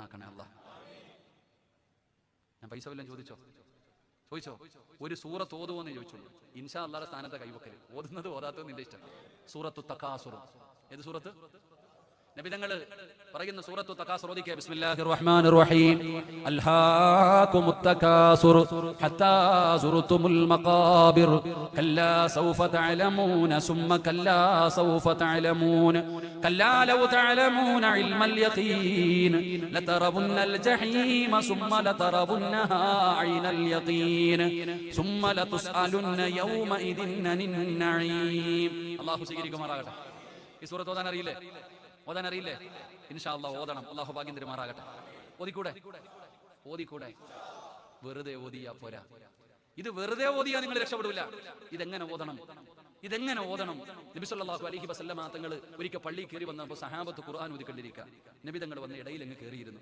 നന്നാക്കണേ അല്ലാ. ഞാൻ പൈസ വല്ലതും ചോദിച്ചോ? ഒരു സൂറത്ത് ഓതുവോന്ന് ചോദിച്ചോളൂ. ഇൻഷാ അല്ലാഹുടെ സ്ഥാനത്തെ കൈവക്കല്. ഓതുന്നത് ഓതാത്തത് നിന്റെ ഇഷ്ടം. സൂറത്തു തകാസുർ. ഏത് സൂറത്ത്? നബി തങ്ങൾ പറയുന്ന സൂറത്തു തകാസുർ ഓദിക്കുക. ബിസ്മില്ലാഹിർ റഹ്മാനിർ റഹീം. അൽഹാകുമുത് തകാസുർ ഹത്താ സുർതുമുൽ മഖാബിർ കല്ലാ സൗഫ തഅലമൂന സുമ്മ കല്ലാ സൗഫ തഅലമൂന കല്ലാ ലൗ തഅലമൂന ഇൽമൽ യഖീൻ ലതറവുന്നൽ ജഹീമ സുമ്മ ലതറവുന്നഹാ ഐനൽ യഖീൻ സുമ്മ ലതുസ്അലുന്ന യൗമഇദിൻ അനിൻ നഈം. അല്ലാഹു സ്വീകരിക്കുമാറാകട്ടെ. ഈ സൂറത്ത് ഓതാൻ അറിയില്ലേ? ഇൻഷാ അല്ലാഹ് ഓതണം. അല്ലാഹു ഭാഗ്യം തരുമാറാകട്ടെ. ഓതിക്കൂടെ? വെറുതെ ഓതിയാ പോരാ. ഇത് വെറുതെ ഓതിയാ നിങ്ങൾ രക്ഷപ്പെടില്ല. ഇതെങ്ങനെ ഓതണം? നബി സല്ലല്ലാഹു അലൈഹി വസല്ലമ തങ്ങൾ ഒരിക്കൽ പള്ളിയിൽ കയറി വന്നപ്പോൾ സഹാബത്ത് ഖുർആൻ ഓതിക്കൊണ്ടിരിക്കുക. നബി തങ്ങൾ വന്ന ഇടയിൽ അങ്ങ് കയറിയിരുന്നു.